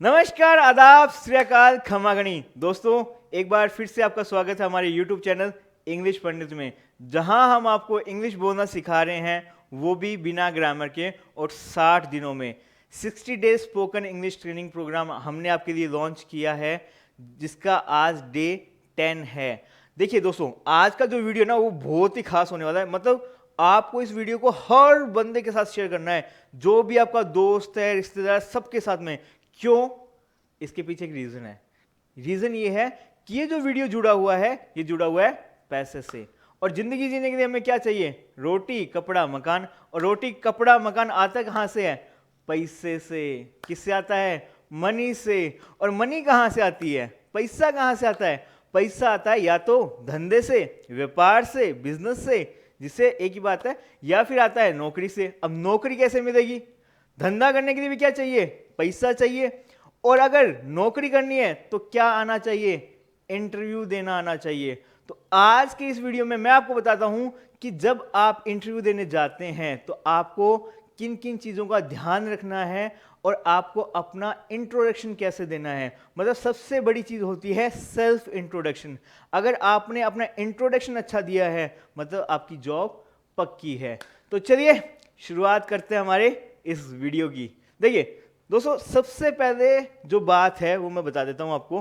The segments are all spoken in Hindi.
नमस्कार, आदाब, श्री अकाल, खमा गणी। दोस्तों, एक बार फिर से आपका स्वागत है हमारे YouTube चैनल इंग्लिश पंडित में, जहां हम आपको इंग्लिश बोलना सिखा रहे हैं, वो भी बिना ग्रामर के और 60 दिनों में। 60 days spoken English training programme हमने आपके लिए लॉन्च किया है, जिसका आज डे 10 है। देखिए दोस्तों, आज का जो वीडियो ना वो बहुत ही खास होने वाला है। मतलब आपको इस वीडियो को हर बंदे के साथ शेयर करना है, जो भी आपका दोस्त है, रिश्तेदार, सबके साथ में। क्यों? इसके पीछे एक रीजन है। रीजन ये है कि ये जो वीडियो जुड़ा हुआ है, ये जुड़ा हुआ है पैसे से। और जिंदगी जीने के लिए हमें क्या चाहिए? रोटी, कपड़ा, मकान। और रोटी, कपड़ा, मकान आता कहां से है? पैसे से। किससे आता है? मनी से। और मनी कहां से आती है? पैसा कहां से आता है? पैसा आता है या तो धंधे से, व्यापार से, बिजनेस से, जिससे एक ही बात है, या फिर आता है नौकरी से। अब नौकरी कैसे मिलेगी? धंधा करने के लिए भी क्या चाहिए? पैसा चाहिए। और अगर नौकरी करनी है तो क्या आना चाहिए? इंटरव्यू देना आना चाहिए। तो आज के इस वीडियो में मैं आपको बताता हूं कि जब आप इंटरव्यू देने जाते हैं तो आपको किन किन चीजों का ध्यान रखना है और आपको अपना इंट्रोडक्शन कैसे देना है। मतलब सबसे बड़ी चीज होती है सेल्फ इंट्रोडक्शन। अगर आपने अपना इंट्रोडक्शन अच्छा दिया है, मतलब आपकी जॉब पक्की है। तो चलिए शुरुआत करते हैं हमारे इस वीडियो की। देखिए दोस्तों, सबसे पहले जो बात है वो मैं बता देता हूं आपको।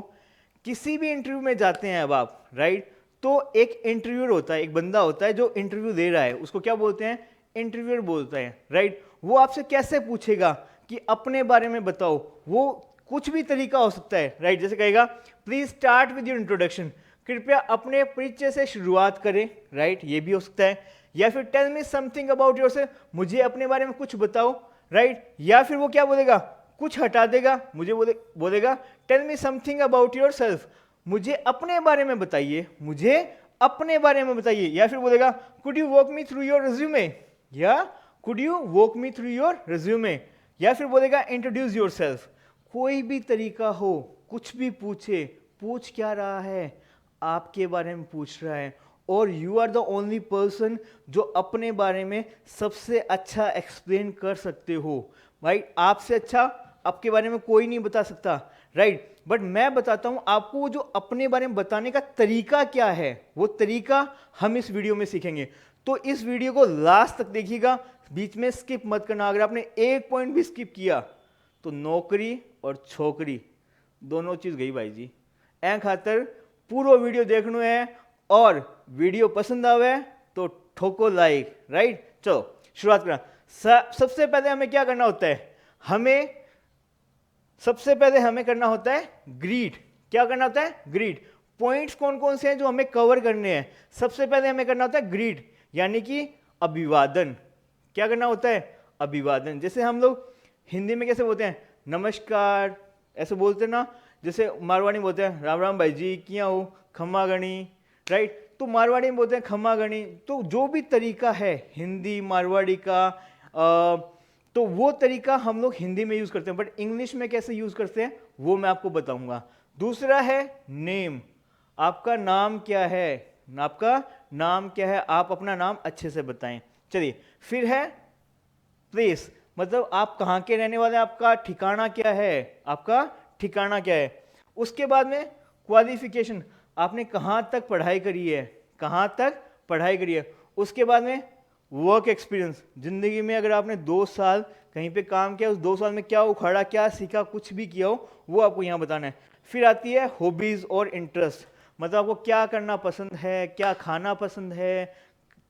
किसी भी इंटरव्यू में जाते हैं अब आप, राइट, तो एक इंटरव्यूअर होता है, एक बंदा होता है जो इंटरव्यू दे रहा है, उसको क्या बोलते हैं? इंटरव्यूअर बोलते हैं, राइट। वो आपसे कैसे पूछेगा कि अपने बारे में बताओ? वो कुछ भी तरीका हो सकता है, राइट। जैसे कहेगा please start with your introduction, कृपया अपने परिचय से शुरुआत करें, राइट, ये भी हो सकता है। या फिर tell me something about yourself, मुझे अपने बारे में कुछ बताओ, राइट। या फिर वो क्या बोलेगा? कुछ हटा देगा, मुझे बोलेगा tell me something about yourself, मुझे अपने बारे में बताइए, मुझे अपने बारे में बताइए। या फिर बोलेगा could you walk me through your resume, या could you walk me through your resume. या फिर बोलेगा इंट्रोड्यूस योर सेल्फ। कोई भी तरीका हो, कुछ भी पूछे, पूछ क्या रहा है? आपके बारे में पूछ रहा है। और you are the only person जो अपने बारे में सबसे अच्छा एक्सप्लेन कर सकते हो, राइट। आपसे अच्छा आपके बारे में कोई नहीं बता सकता, राइट। बट मैं बताता हूं आपको वो जो अपने बारे में बताने का तरीका क्या है, वो तरीका हम इस वीडियो में सीखेंगे। तो इस वीडियो को लास्ट तक देखिएगा, बीच में स्किप मत करना। अगर आपने एक पॉइंट भी स्किप किया तो नौकरी और छोकरी दोनों चीज गई भाई जी। ऐ खातर पूरा वीडियो देखना है, और वीडियो पसंद आवे तो ठोको लाइक, राइट। चलो शुरुआत करना। सबसे पहले हमें क्या करना होता है? सबसे पहले हमें करना होता है ग्रीट। क्या करना होता है? ग्रीट। पॉइंट्स कौन कौन से हैं जो हमें कवर करने हैं? सबसे पहले हमें करना होता है ग्रीट, यानी कि अभिवादन। क्या करना होता है? अभिवादन। जैसे हम लोग हिंदी में कैसे बोलते हैं? नमस्कार, ऐसे बोलते हैं ना। जैसे मारवाड़ी में बोलते हैं राम राम भाई जी, किया हो, खम्मा गणी, राइट। तो मारवाड़ी में बोलते हैं खम्मा गणी। तो जो भी तरीका है हिंदी मारवाड़ी का, तो वो तरीका हम लोग हिंदी में यूज करते हैं, बट इंग्लिश में कैसे यूज करते हैं वो मैं आपको बताऊंगा। दूसरा है नेम। आपका नाम क्या है? आपका नाम क्या है? आप अपना नाम अच्छे से बताएं। चलिए, फिर है प्लेस, मतलब आप कहाँ के रहने वाले हैं, आपका ठिकाना क्या है, आपका ठिकाना क्या है। उसके बाद में क्वालिफिकेशन, आपने कहाँ तक पढ़ाई करी है, कहाँ तक पढ़ाई करी है। उसके बाद में वर्क एक्सपीरियंस, जिंदगी में अगर आपने 2 साल कहीं पे काम किया, उस 2 साल में क्या उखाड़ा, क्या सीखा, कुछ भी किया हो वो आपको यहाँ बताना है। फिर आती है हॉबीज और इंटरेस्ट, मतलब आपको क्या करना पसंद है, क्या खाना पसंद है,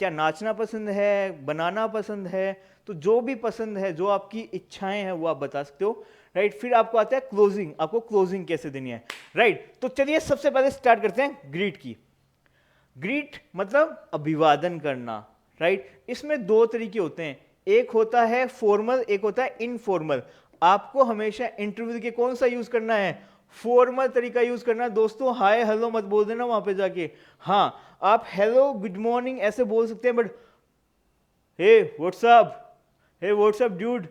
क्या नाचना पसंद है, बनाना पसंद है। तो जो भी पसंद है, जो आपकी इच्छाएं हैं वो आप बता सकते हो, राइट। फिर आपको आता है क्लोजिंग, आपको क्लोजिंग कैसे देनी है, राइट। तो चलिए सबसे पहले स्टार्ट करते हैं ग्रीट की। ग्रीट मतलब अभिवादन करना, राइट। इसमें दो तरीके होते हैं, एक होता है फॉर्मल, एक होता है इनफॉर्मल। आपको हमेशा इंटरव्यू के कौन सा यूज करना है? फॉर्मल तरीका यूज करना। दोस्तों हाय हेलो मत बोल देना वहां पे जाके। हाँ, आप हेलो गुड मॉर्निंग ऐसे बोल सकते हैं, but hey what's up, hey what's up dude,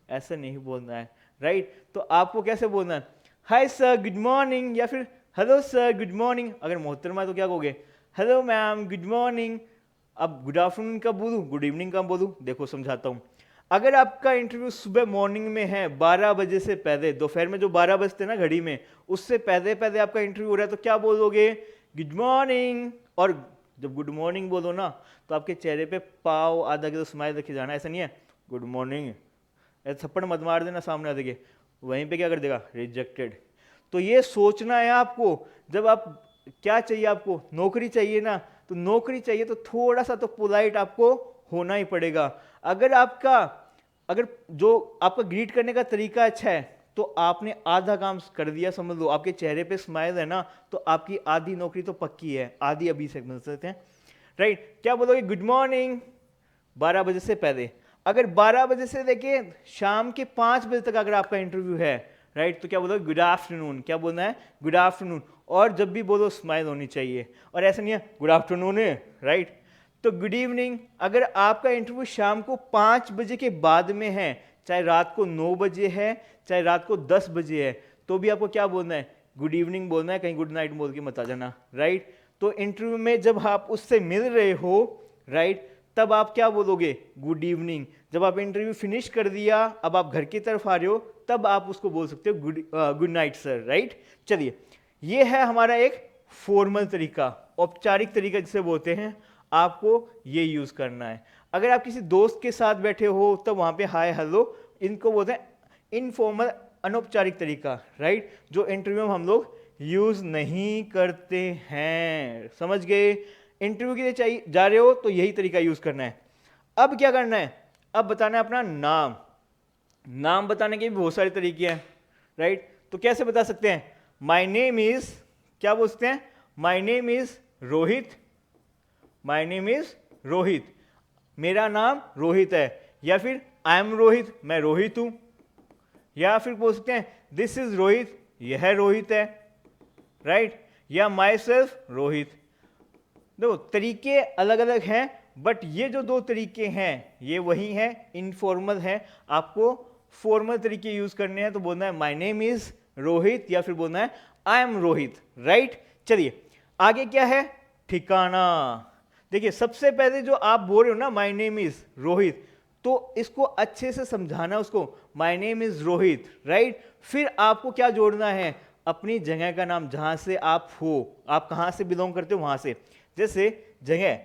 ऐसा नहीं बोलना है, राइट। तो आपको कैसे बोलना है? हाय सर गुड मॉर्निंग, या फिर हेलो सर गुड मॉर्निंग। अगर मोहतरमा है तो क्या कहोगे? Hello ma'am good morning. अब गुड आफ्टरनून कब बोलूँ, गुड इवनिंग कब बोलूँ? देखो समझाता हूँ। अगर आपका इंटरव्यू सुबह मॉर्निंग में है 12 बजे से पहले, दोपहर में जो 12 बजते ना घड़ी में, उससे पहले पहले आपका इंटरव्यू हो रहा है, तो क्या बोलोगे? Good morning. और जब गुड मॉर्निंग बोलो ना, तो आपके चेहरे पे पाव आधा किलो स्माइल रखे जाना, ऐसा नहीं है गुड मॉर्निंग ऐसे थप्पड़ मत मार देना सामने आधे के, वहीं पे क्या कर देगा? रिजेक्टेड। तो ये सोचना है आपको, जब आप क्या चाहिए, आपको नौकरी चाहिए ना, तो नौकरी चाहिए तो थोड़ा सा तो पोलाइट आपको होना ही पड़ेगा। अगर जो आपका ग्रीट करने का तरीका अच्छा है, तो आपने आधा काम कर दिया समझ लो। आपके चेहरे पे स्माइल है ना, तो आपकी आधी नौकरी तो पक्की है, आधी अभी से मिल सकते हैं, राइट? क्या बोलोगे? गुड मॉर्निंग 12 बजे से पहले। अगर 12 बजे से लेके शाम के 5 बजे तक अगर आपका इंटरव्यू है, राइट, तो क्या बोलोगे? Good afternoon. क्या बोलना है? Good afternoon. और जब भी बोलो स्माइल होनी चाहिए, और ऐसा नहीं है गुड आफ्टरनून है, राइट? तो गुड इवनिंग। अगर आपका इंटरव्यू शाम को 5 बजे के बाद में है, चाहे रात को 9 बजे है, चाहे रात को 10 बजे है, तो भी आपको क्या बोलना है? गुड इवनिंग बोलना है, कहीं गुड नाइट बोल के मत आ जाना, राइट? तो इंटरव्यू में जब आप उससे मिल रहे हो, राइट, तब आप क्या बोलोगे? Good evening. जब आप इंटरव्यू फिनिश कर दिया, अब आप घर की तरफ आ रहे हो, तब आप उसको बोल सकते हो गुड नाइट सर, राइट? चलिए, ये है हमारा एक फॉर्मल तरीका, औपचारिक तरीका जिसे बोलते हैं, आपको ये यूज करना है। अगर आप किसी दोस्त के साथ बैठे हो, तब वहां पे हाय हेलो, इनको बोलते हैं इनफॉर्मल, अनौपचारिक तरीका, राइट? जो इंटरव्यू में हम लोग यूज नहीं करते हैं, समझ गए? इंटरव्यू के लिए चाहिए जा रहे हो तो यही तरीका यूज करना है। अब क्या करना है? अब बताना है अपना नाम। नाम बताने के भी बहुत सारे तरीके हैं, राइट? तो कैसे बता सकते हैं? माई नेम इज, क्या बोलते हैं? My name is Rohit. My name is Rohit, मेरा नाम रोहित है। या फिर आई एम रोहित, मैं रोहित हूं। या फिर बोल सकते हैं दिस इज रोहित, यह रोहित है, राइट? या माई सेल्फ रोहित। देखो तरीके अलग अलग हैं, बट ये जो दो तरीके हैं ये वही हैं, इनफॉर्मल है। आपको फॉर्मल तरीके यूज करने हैं, तो बोलना है माई नेम इज रोहित, या फिर बोलना है आई एम रोहित, राइट? चलिए आगे क्या है? ठिकाना। देखिए सबसे पहले जो आप बोल रहे हो ना माई नेम इज रोहित, तो इसको अच्छे से समझाना उसको, my name is Rohit, right? फिर आपको क्या जोड़ना है? अपनी जगह का नाम, जहां से आप हो, आप कहां से बिलोंग करते हो वहां से। जैसे जगह,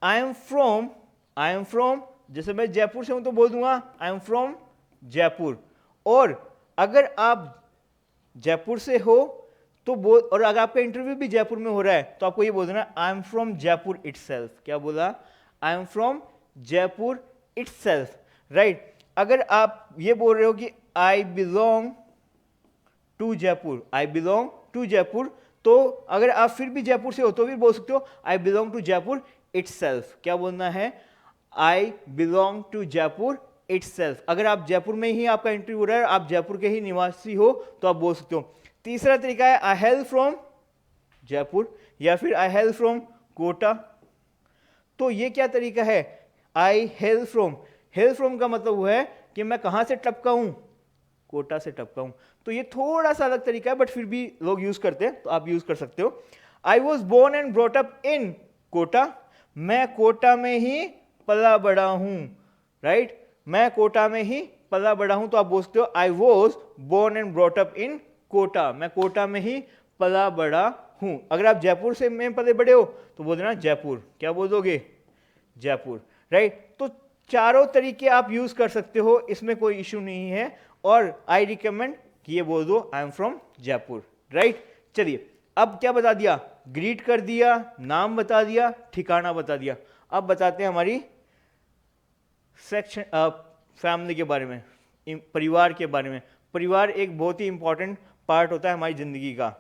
आई एम फ्रॉम, जैसे मैं जयपुर से हूं तो बोल दूंगा आई एम फ्रॉम जयपुर। और अगर आप जयपुर से हो तो बोल, और अगर आपका इंटरव्यू भी जयपुर में हो रहा है, तो आपको ये बोल देना I am from Jaipur itself. क्या बोला? I am from Jaipur itself, right? अगर आप ये बोल रहे हो कि I belong to Jaipur, I belong to Jaipur, तो अगर आप फिर भी जयपुर से हो तो भी बोल सकते हो I belong to Jaipur itself. क्या बोलना है? I belong to Jaipur itself. अगर आप जयपुर में ही आपका इंटरव्यू हो रहा है, आप जयपुर के ही निवासी हो, तो आप बोल सकते हो। तीसरा तरीका है आई हेल फ्रॉम जयपुर, या फिर आई हेल फ्रॉम कोटा। तो ये क्या तरीका है? आई हेल फ्रॉम, हेल फ्रॉम का मतलब वो है कि मैं कहां से टपका हूं? कोटा से टपका हूं। तो ये थोड़ा सा अलग तरीका है, बट फिर भी लोग यूज करते हैं, तो आप यूज कर सकते हो। I was born and brought up in Kota, मैं कोटा में ही पला बड़ा हूं, राइट? मैं कोटा में ही पला बड़ा हूं, तो आप बोल सकते हो I was born and brought up in Kota, मैं कोटा में ही पला बड़ा हूं। अगर आप जयपुर से में पले बड़े हो तो बोल देना जयपुर। क्या बोलोगे? जयपुर, राइट? तो चारों तरीके आप यूज कर सकते हो, इसमें कोई इशू नहीं है। और आई रिकमेंड कि ये बोल दो आई एम फ्रॉम जयपुर, राइट? चलिए अब क्या बता दिया? ग्रीट कर दिया, नाम बता दिया, ठिकाना बता दिया। अब बताते हैं हमारी सेक्शन फैमिली के बारे में, परिवार के बारे में। परिवार एक बहुत ही इंपॉर्टेंट पार्ट होता है हमारी जिंदगी का।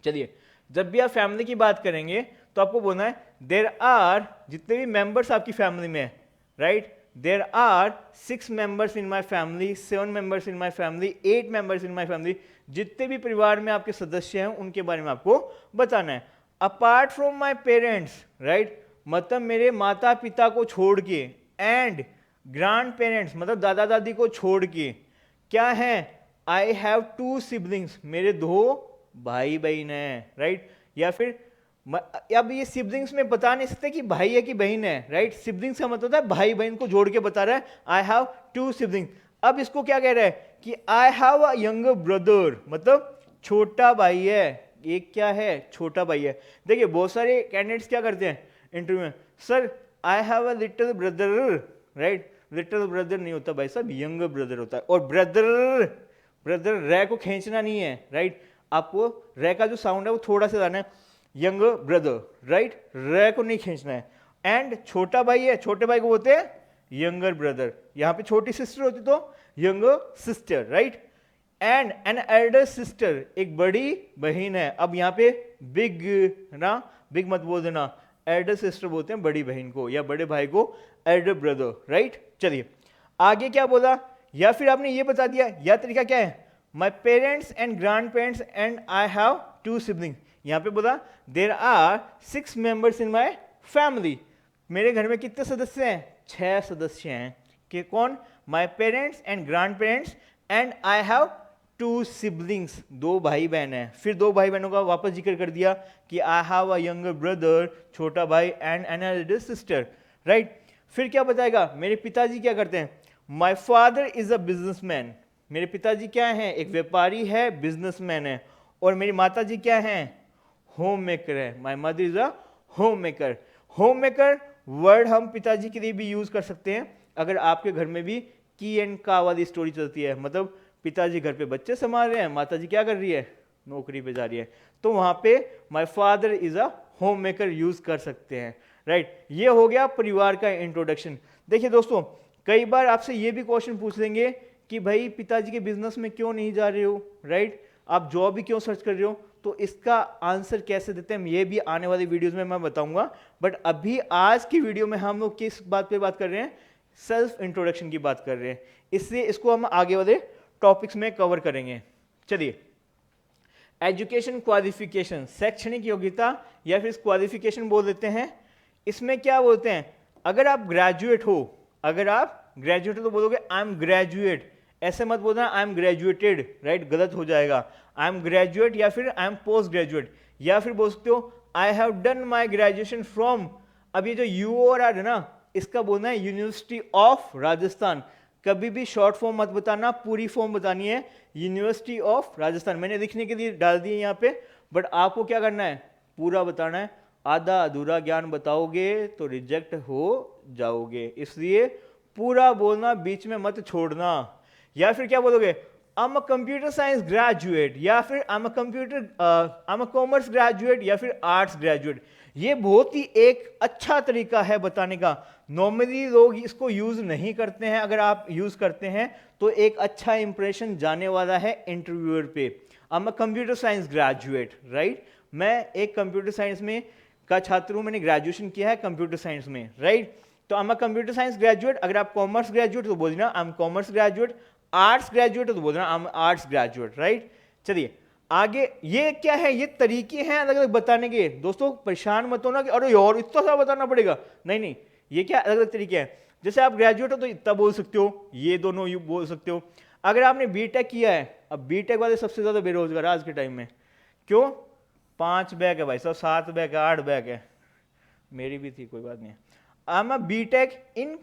चलिए जब भी आप फैमिली की बात करेंगे तो आपको बोलना है देयर आर, जितने भी मेंबर्स आपकी फैमिली में है, right? There are 6 members in my family, 7 members in my family, 8 members in my family. जितने भी परिवार में आपके सदस्य हैं उनके बारे में आपको बताना है। Apart from my parents, right? मतलब मेरे माता पिता को छोड़ के, एंड ग्रैंड पेरेंट्स मतलब दादा दादी को छोड़ के, क्या है? आई हैव 2 सिबलिंग्स, मेरे 2 भाई बहन हैं, राइट? या फिर अब ये सिबलिंग्स में बता नहीं सकते कि भाई है कि बहन है, राइट। सिबलिंग्स का मतलब होता है भाई बहन को जोड़ के बता रहा है, आई हैव 2 सिबलिंग्स। अब इसको क्या कह रहा है कि आई हैव अ यंगर ब्रदर, मतलब छोटा भाई है, एक क्या है, छोटा भाई है। देखिए बहुत सारे कैंडिडेट्स क्या करते हैं इंटरव्यू में, sir I have a little brother, right. Little brother नहीं होता भाई साहब, यंगर ब्रदर होता है। और ब्रदर, ब्रदर रे को खींचना नहीं है, राइट। आपको रे का जो साउंड है वो थोड़ा सा लाना है, यंगर ब्रदर, राइट, रे को नहीं खींचना है। एंड छोटा भाई है, छोटे भाई को बोलते हैं यंगर ब्रदर। यहां पे छोटी सिस्टर होती तो younger sister, right. And an elder sister, एक बड़ी बहन है। अब यहाँ पे बिग ना, बिग मत बोल देना, एल्डर सिस्टर बोलते हैं बड़ी बहन को, या बड़े भाई को एल्डर ब्रदर, राइट। चलिए आगे क्या बोला, या फिर आपने ये बता दिया, या तरीका क्या है, my parents and grandparents and I have 2 siblings. यहाँ पे बोला there are 6 members in my family, मेरे घर में कितने सदस्य हैं, 6 सदस्य हैं। कि कौन, माई parents and grandparents and I have 2 siblings, 2 भाई बहन हैं। फिर 2 भाई बहनों का वापस जिक्र कर दिया कि आई हैव अ यंगर ब्रदर, छोटा भाई, and an elder sister, right. फिर क्या बताएगा, मेरे पिताजी क्या करते हैं, my father is a businessman, मेरे पिताजी क्या हैं, एक व्यापारी है, बिजनेसमैन है। और मेरी माता जी क्या हैं, होम मेकर है, my mother is a home maker. Home maker word हम पिताजी के लिए भी यूज कर सकते हैं अगर आपके घर में भी की एंड का वाली स्टोरी चलती है, मतलब पिताजी घर पे बच्चे संभाल रहे हैं, माता जी क्या कर रही है, नौकरी पे जा रही है, तो वहां पे my father is a home maker use कर सकते हैं, राइट। ये हो गया परिवार का इंट्रोडक्शन। देखिए दोस्तों, कई बार आपसे ये भी क्वेश्चन पूछ लेंगे कि भाई पिताजी के बिजनेस में क्यों नहीं जा रहे हो, राइट, आप जॉब भी क्यों सर्च कर रहे हो, तो इसका आंसर कैसे देते हैं ये भी आने वाली वीडियोस में मैं बताऊंगा। बट अभी आज की वीडियो में हम लोग किस बात पे बात कर रहे हैं, सेल्फ इंट्रोडक्शन की बात कर रहे हैं, इसलिए इसको हम आगे वाले टॉपिक्स में कवर करेंगे। चलिए, एजुकेशन क्वालिफिकेशन, शैक्षणिक योग्यता या फिर क्वालिफिकेशन बोल देते हैं। इसमें क्या बोलते हैं, अगर आप ग्रेजुएट हो, अगर आप ग्रेजुएट हो तो बोलोगे आई एम ग्रेजुएट, ऐसे मत बोलना आई एम ग्रेजुएटेड, राइट, गलत हो जाएगा। आई एम ग्रेजुएट या फिर आई एम पोस्ट ग्रेजुएट, या फिर बोल सकते हो I have done my graduation from, अब ये जो यू और आर है ना, इसका बोलना है यूनिवर्सिटी ऑफ राजस्थान। कभी भी शॉर्ट फॉर्म मत बताना, पूरी फॉर्म बतानी है, यूनिवर्सिटी ऑफ राजस्थान। मैंने लिखने के लिए डाल दिए यहाँ पे, बट आपको क्या करना है, पूरा बताना है। आधा अधूरा ज्ञान बताओगे तो रिजेक्ट हो जाओगे, इसलिए पूरा बोलना, बीच में मत छोड़ना। या फिर क्या बोलोगे, आई am a computer science graduate, या फिर आई एम अ कॉमर्स ग्रेजुएट, या फिर आर्ट्स ग्रेजुएट। ये बहुत ही एक अच्छा तरीका है बताने का। नॉर्मली लोग इसको यूज नहीं करते हैं, अगर आप यूज करते हैं तो एक अच्छा इंप्रेशन जाने वाला है इंटरव्यूअर पे। आई am a computer science graduate, right, मैं एक कंप्यूटर साइंस में का छात्र हूं, मैंने ग्रेजुएशन किया है कंप्यूटर साइंस में, राइट। तो I am a computer science graduate. अगर आप कॉमर्स ग्रेजुएट तो बोलना I am commerce graduate, arts graduate तो बोलना I am arts graduate, right. चलिए आगे, ये क्या है, ये तरीके हैं अलग अलग बताने के। दोस्तों परेशान मत होना कि अरे यार इतना सा बताना पड़ेगा, नहीं नहीं, ये क्या अलग अलग तरीके हैं। जैसे आप ग्रेजुएट हो तो इतना बोल सकते हो, ये दोनों यू बोल सकते हो। अगर आपने बीटेक किया है, अब बीटेक वाले सबसे ज्यादा बेरोजगार आज के टाइम में, क्यों, 5 बैक है भाई साहब, 7 बैक है, 8 बैक है, मेरी भी थी, कोई बात नहीं है। I am a BTech in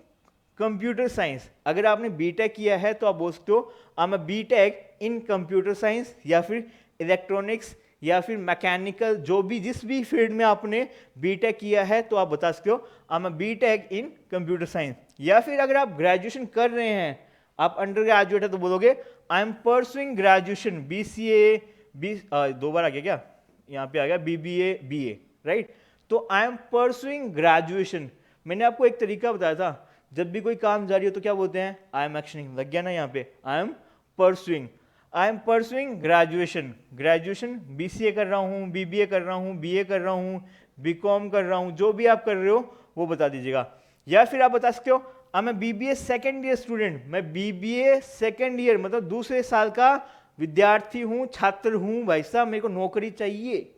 computer science, अगर आपने बीटेक किया है तो आप बोल सकते हो I am a BTech in computer science, या फिर इलेक्ट्रॉनिक्स, या फिर मैकेनिकल, जो भी जिस भी फील्ड में आपने बीटेक किया है तो आप बता सकते हो I am a BTech in computer science. या फिर अगर आप ग्रेजुएशन कर रहे हैं, आप अंडर ग्रेजुएट है तो बोलोगे I am pursuing graduation BCA, दो बार आ गया क्या, यहाँ पे आ गया बीबीए बीए, राइट। तो आई एम परसुइंग ग्रेजुएशन। मैंने आपको एक तरीका बताया था, जब भी कोई काम जारी हो तो क्या बोलते हैं, आई एम एक्शनिंग, लग गया ना यहाँ पे, I am pursuing, I am pursuing graduation. Graduation BCA कर रहा हूँ, बीबीए कर रहा हूँ, बीए कर रहा हूँ, बीकॉम कर रहा हूँ, जो भी आप कर रहे हो वो बता दीजिएगा। या फिर आप बता सकते हो I M BBA second year student, मैं बीबीए सेकेंड ईयर मतलब दूसरे साल का विद्यार्थी हूँ, छात्र हूँ, भाई साहब मेरे को नौकरी चाहिए।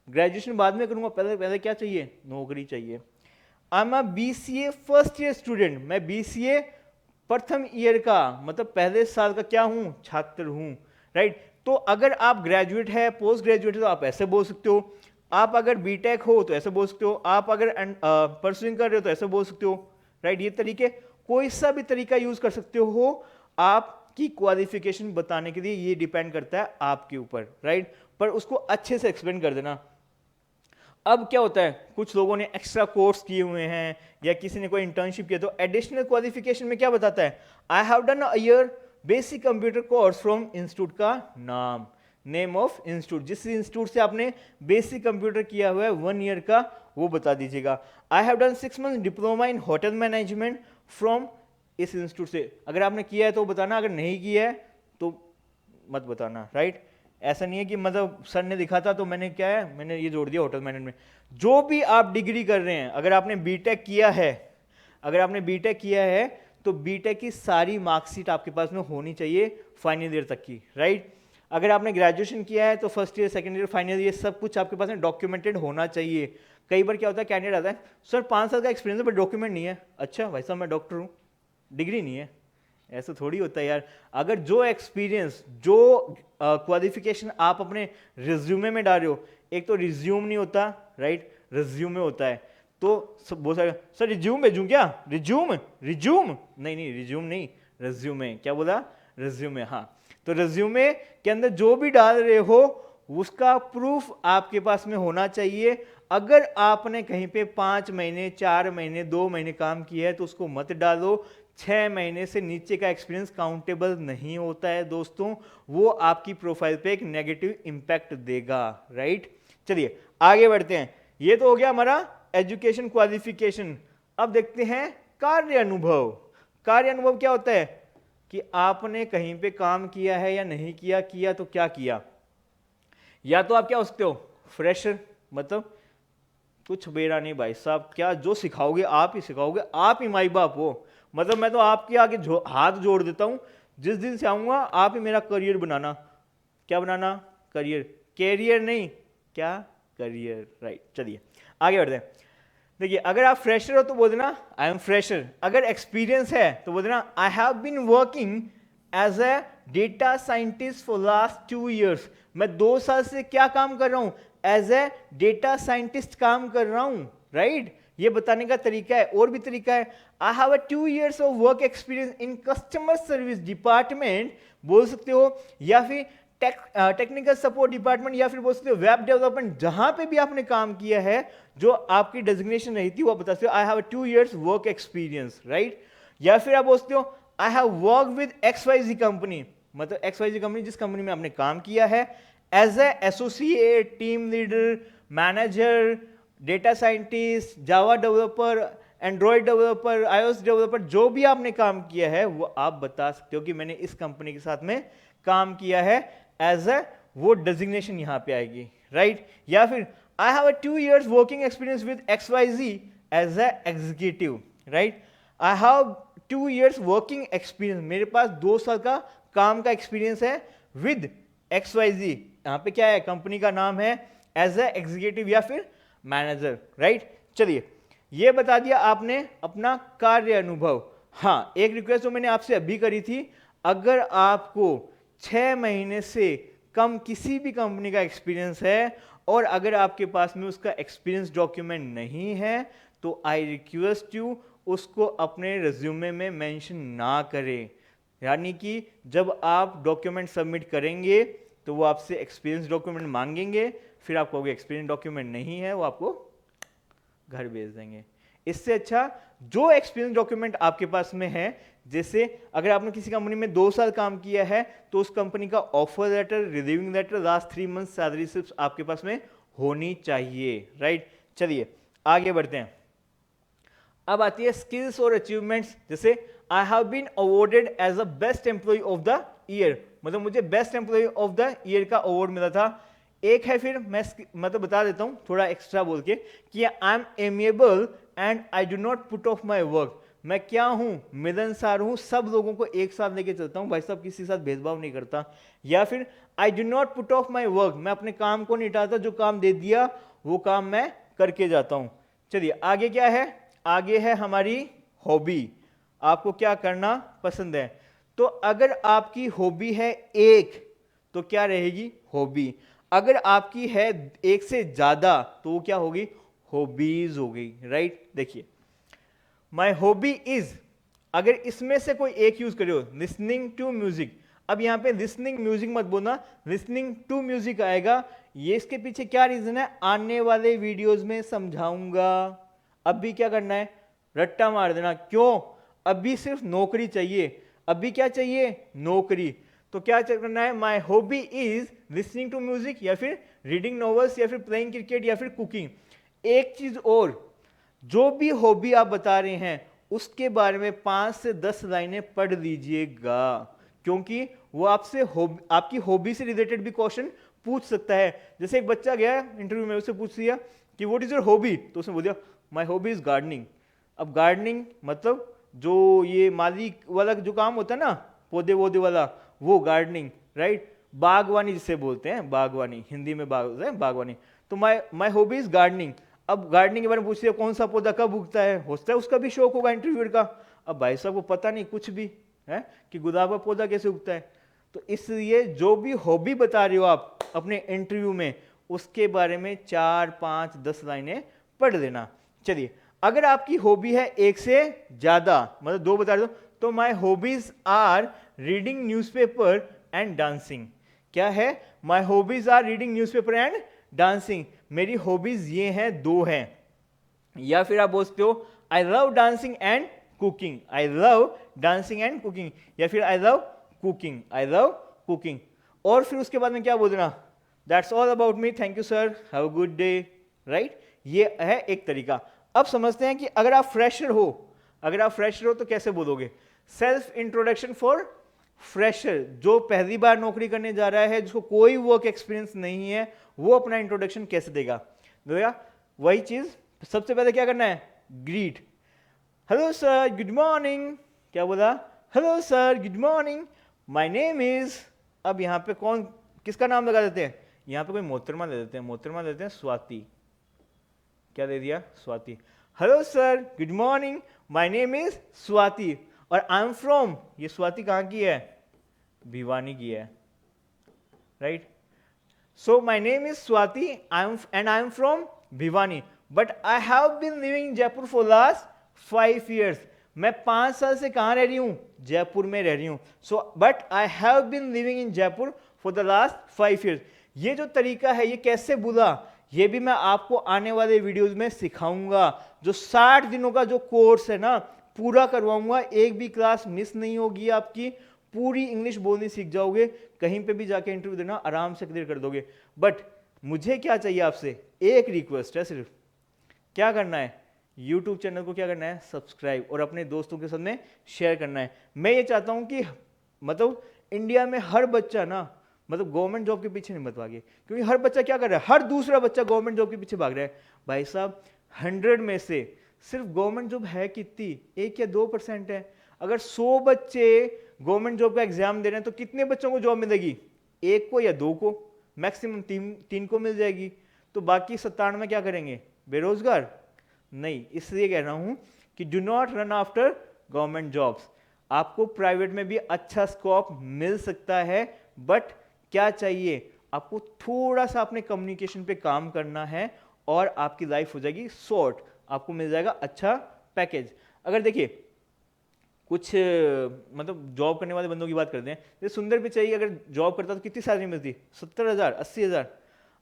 ग्रेजुएशन बाद में करूंगा, पहले पहले क्या चाहिए, नौकरी चाहिए। आई am a BCA first year student, मैं बीसीए प्रथम ईयर का मतलब पहले साल का क्या हूं, छात्र हूं, राइट। तो अगर आप ग्रेजुएट है, पोस्ट ग्रेजुएट है तो आप ऐसे बोल सकते हो आप अगर बीटेक हो तो ऐसे बोल सकते हो, आप अगर परसुइंग कर रहे हो तो ऐसे बोल सकते हो, राइट। ये तरीके कोई सा भी तरीका यूज कर सकते हो आपकी क्वालिफिकेशन बताने के लिए, ये डिपेंड करता है आपके ऊपर, राइट। पर उसको अच्छे से एक्सप्लेन कर देना। अब क्या होता है, कुछ लोगों ने एक्स्ट्रा कोर्स किए हुए हैं या किसी ने कोई इंटर्नशिप किया, तो एडिशनल क्वालिफिकेशन में क्या बताता है, I have done a year basic computer course from institute का नाम, नेम ऑफ इंस्टीट्यूट, जिस इंस्टीट्यूट से आपने बेसिक कंप्यूटर किया हुआ है 1 ईयर का, वो बता दीजिएगा। I have done 6 month diploma in hotel management from इस इंस्टीट्यूट से, अगर आपने किया है तो बताना, अगर नहीं किया है तो मत बताना, राइट। ऐसा नहीं है कि मतलब सर ने दिखा था तो मैंने क्या है, मैंने ये जोड़ दिया होटल मैनेजमेंट। जो भी आप डिग्री कर रहे हैं, अगर आपने बीटेक किया है, अगर आपने बीटेक किया है तो बीटेक की सारी मार्कशीट आपके पास में होनी चाहिए फाइनल ईयर तक की, राइट। अगर आपने ग्रेजुएशन किया है तो first year, second year, final year सब कुछ आपके पास में डॉक्यूमेंटेड होना चाहिए। कई बार क्या होता है, कैंडिडेट आता है, सर 5 साल का एक्सपीरियंस है पर डॉक्यूमेंट नहीं है। अच्छा भाई साहब, मैं डॉक्टर हूँ, डिग्री नहीं है। ऐसा थोड़ी होता है यार। अगर जो एक्सपीरियंस, जो क्वालिफिकेशन आप अपने रिज्यूमे में डाल रहे हो, एक तो रिज्यूम नहीं होता, राइट, रिज्यूमे होता है, तो सब बहुत सारे, सर रिज्यूम भेजूं क्या, रिज्यूम रिज्यूम नहीं, रिज्यूम नहीं, रिज्यूमे, क्या बोला, रिज्यूमे, हाँ। तो रिज्यूमे के अंदर जो भी डाल रहे हो उसका प्रूफ आपके पास में होना चाहिए। अगर आपने कहीं पे 5 महीने, 4 महीने, 2 महीने काम किया है तो उसको मत डालो। 6 महीने से नीचे का एक्सपीरियंस काउंटेबल नहीं होता है दोस्तों, वो आपकी प्रोफाइल पे एक नेगेटिव इंपैक्ट देगा, राइट। चलिए आगे बढ़ते हैं। ये तो हो गया हमारा एजुकेशन क्वालिफिकेशन। अब देखते हैं कार्य अनुभव। कार्य अनुभव क्या होता है कि आपने कहीं पे काम किया है या नहीं किया, किया तो क्या किया। या तो आप क्या हो सकते हो, फ्रेशर, मतलब कुछ बेरा नहीं भाई साहब, क्या जो सिखाओगे आप ही सिखाओगे, आप ही माई बाप हो, मतलब मैं तो आपके आगे हाथ जोड़ देता हूं, जिस दिन से आऊंगा आप ही मेरा करियर बनाना। क्या बनाना, करियर, कैरियर नहीं, क्या, करियर, राइट। चलिए आगे बढ़ते हैं। देखिए अगर आप फ्रेशर हो तो बोल देना आई एम फ्रेशर, अगर एक्सपीरियंस है तो बोल देना I have been working as a data scientist for last 2 years, मैं 2 साल से क्या काम कर रहा हूं, एज ए डेटा साइंटिस्ट काम कर रहा हूं, राइट। ये बताने का तरीका है। और भी तरीका है, I have a 2 years of work experience in customer service department बोल सकते हो, या फिर टेक्निकल सपोर्ट डिपार्टमेंट, या फिर बोल सकते हो वेब डेवलपमेंट, जहां पे भी आपने काम किया है जो आपकी डेजिग्नेशन रही थी वो आप बता सकते हो I have 2 years work experience, right. या फिर आप बोल सकते हो I have work with XYZ company, मतलब XYZ कंपनी जिस कंपनी में आपने काम किया है, as a associate, team leader, manager, data scientist, Java developer, Android developer, iOS developer, जो भी आपने काम किया है वो आप बता सकते हो कि मैंने इस कंपनी के साथ में काम किया है, एज ए, वो डेजिग्नेशन यहां पे आएगी, राइट। या फिर I have 2 years working experience with XYZ as a executive, right. I have 2 years working experience, मेरे पास 2 साल का काम का एक्सपीरियंस है विद XYZ, यहां पे क्या है, कंपनी का नाम है, एज ए एग्जीक्यूटिव या फिर मैनेजर, राइट। चलिए ये बता दिया आपने अपना कार्य अनुभव। हाँ, एक रिक्वेस्ट जो मैंने आपसे अभी करी थी, अगर आपको 6 महीने से कम किसी भी कंपनी का एक्सपीरियंस है और अगर आपके पास में उसका एक्सपीरियंस डॉक्यूमेंट नहीं है तो आई रिक्वेस्ट यू उसको अपने रिज्यूमे में मेंशन ना करें। यानी कि जब आप डॉक्यूमेंट सबमिट करेंगे तो वो आपसे एक्सपीरियंस डॉक्यूमेंट मांगेंगे, फिर आप कहोगे एक्सपीरियंस डॉक्यूमेंट नहीं है, वो आपको घर भेज देंगे। इससे अच्छा जो एक्सपीरियंस डॉक्यूमेंट आपके पास में है, जैसे अगर आपने किसी कंपनी में 2 साल काम किया है तो उस कंपनी का offer letter, relieving letter, last 3 month salary slips आपके पास में होनी चाहिए, राइट। चलिए आगे बढ़ते हैं। अब आती है स्किल्स और अचीवमेंट्स। जैसे I have been awarded as a best employee of the year, मतलब मुझे best employee of the year का अवार्ड मिला था। एक है, फिर मैं मतलब बता देता हूं थोड़ा एक्स्ट्रा बोल के, कि I am amiable and I do not put of my work, मैं क्या हूं, मिलनसार हूं, सब लोगों को एक साथ लेके चलता हूं भाई साहब, किसी के साथ भेदभाव नहीं करता। या फिर I do not put of my work, मैं अपने काम को नहीं टालता, जो काम दे दिया वो काम मैं करके जाता हूं। चलिए आगे क्या है, आगे है हमारी हॉबी, आपको क्या करना पसंद है। तो अगर आपकी हॉबी है एक, तो क्या रहेगी, हॉबी। अगर आपकी है एक से ज्यादा तो वो क्या होगी, हॉबीज हो गई, राइट। देखिए माई हॉबी इज, अगर इसमें से कोई एक यूज करे हो, लिसनिंग टू म्यूजिक, अब यहां पे लिसनिंग म्यूजिक मत बोलना, लिसनिंग टू म्यूजिक आएगा। ये इसके पीछे क्या रीजन है, आने वाले वीडियोस में समझाऊंगा। अभी क्या करना है, रट्टा मार देना। क्यों, अभी सिर्फ नौकरी चाहिए, अभी क्या चाहिए, नौकरी। तो क्या करना है, my hobby is listening to music, या फिर रीडिंग नॉवेल्स, या फिर प्लेइंग क्रिकेट, या फिर कुकिंग। एक चीज और, जो भी हॉबी आप बता रहे हैं उसके बारे में 5 से 10 लाइनें पढ़ लीजिएगा, क्योंकि वो आपसे आपकी हॉबी से रिलेटेड भी क्वेश्चन पूछ सकता है। जैसे एक बच्चा गया इंटरव्यू में, उससे पूछ लिया कि व्हाट इज योर हॉबी, तो उसने बोल दिया माय हॉबी इज गार्डनिंग। अब गार्डनिंग मतलब जो ये माली वाला जो काम होता है ना, पौधे वौधे वाला, वो गार्डनिंग, राइट। बागवानी जिसे बोलते हैं, बागवानी हिंदी में बागवानी। तो माय हॉबी इज गार्डनिंग। अब गार्डनिंग के बारे में पूछ लिया, कौन सा पौधा कब उगता है, होता है उसका भी शौक होगा इंटरव्यूअर का। अब भाई साहब को पता नहीं कुछ भी है कि गुलाब का पौधा कैसे उगता है। तो इसलिए जो भी हॉबी बता रहे हो आप अपने इंटरव्यू में, उसके बारे में 4, 5, 10 लाइनें पढ़ लेना। चलिए, अगर आपकी हॉबी है एक से ज्यादा, मतलब 2 बता रहे हो, तो my hobbies are reading newspaper and dancing. क्या है, my hobbies are reading newspaper and dancing. मेरी हॉबीज ये हैं, 2 हैं। या फिर आप बोलते हो I love dancing and cooking, I love dancing and cooking, या फिर I love cooking, I love cooking. और फिर उसके बाद में क्या बोल देना, that's all about me, thank you sir, have a good day, right. ये है एक तरीका। अब समझते हैं कि अगर आप फ्रेशर हो, तो कैसे बोलोगे। सेल्फ इंट्रोडक्शन फॉर फ्रेशर, जो पहली बार नौकरी करने जा रहा है, जिसको कोई वर्क एक्सपीरियंस नहीं है, वो अपना इंट्रोडक्शन कैसे देगा। वही चीज, सबसे पहले क्या करना है, greet, hello sir good morning. क्या बोला, hello sir good morning, my name is. अब यहाँ पे कौन किसका नाम लगा देते हैं, यहाँ पे कोई मोहतरमा ले देते हैं, मोहतरमा लेते हैं स्वाति। क्या दे दिया, Swati. Hello sir good morning, my name is Swati, और आई एम फ्रॉम, ये स्वाति कहाँ की है, भिवानी की है, right. So my name is Swati, and I am from Bhiwani, but I have been living in Jaipur for last 5 years. मैं 5 साल से कहाँ रह रही हूँ, जयपुर में रह रही हूँ। So but I have been living in Jaipur for the last 5 years. ये जो तरीका है, ये कैसे बोला, ये भी मैं आपको आने वाले वीडियोस में सिखाऊंगा। जो 60 दिनों का जो कोर्स है ना, पूरा करवाऊंगा, एक भी क्लास मिस नहीं होगी आपकी, पूरी इंग्लिश बोलनी सीख जाओगे, कहीं पे भी जाके इंटरव्यू देना आराम से क्लियर कर दोगे। बट मुझे क्या चाहिए आपसे, एक रिक्वेस्ट है सिर्फ, क्या करना है, यूट्यूब चैनल को क्या करना है, सब्सक्राइब, और अपने दोस्तों के साथ में शेयर करना है। मैं ये चाहता हूँ कि मतलब इंडिया में हर बच्चा ना, मतलब गवर्नमेंट जॉब के पीछे नहीं मत भागे, क्योंकि हर बच्चा क्या कर रहा है, हर दूसरा बच्चा गवर्नमेंट जॉब के पीछे भाग रहा है। भाई साहब 100 में से सिर्फ गवर्नमेंट जॉब है कितनी, 1 या 2% है। अगर 100 बच्चे गवर्नमेंट जॉब का एग्जाम दे रहे हैं तो कितने बच्चों को जॉब मिलेगी, 1 को या 2 को, मैक्सिमम 3 को मिल जाएगी। तो बाकी 97 क्या करेंगे, बेरोजगार। नहीं, इसलिए कह रहा हूं कि do not run after government jobs. आपको प्राइवेट में भी अच्छा स्कोप मिल सकता है, बट क्या चाहिए आपको, थोड़ा सा अपने कम्युनिकेशन पे काम करना है और आपकी लाइफ हो जाएगी शॉर्ट, आपको मिल जाएगा अच्छा पैकेज। अगर देखिए कुछ मतलब जॉब करने वाले बंदों की बात करते हैं, जैसे सुंदर पिचाई अगर जॉब करता तो कितनी सैलरी मिलती, 70,000 80,000,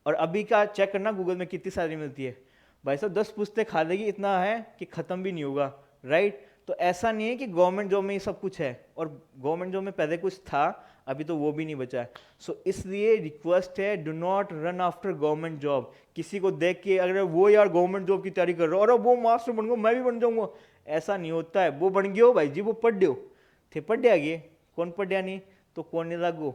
और अभी का चेक करना गूगल में कितनी सैलरी मिलती है। भाई साहब 10 पुश्ते खा लेगी, इतना है कि खत्म भी नहीं होगा, राइट। तो ऐसा नहीं है कि गवर्नमेंट जॉब में ये सब कुछ है, और गवर्नमेंट जॉब में पहले कुछ था, अभी तो वो भी नहीं बचा है। सो इसलिए रिक्वेस्ट है, do not run after government job. किसी को देख के अगर वो यार गवर्नमेंट जॉब की तैयारी कर रहा हो और वो मास्टर बन गया, मैं भी बन जाऊंगा, ऐसा नहीं होता है। वो बन गयो भाई जी, वो पढ़ दो थे, पढ़िया गए, कौन पढ़िया नहीं तो कौन नहीं लागो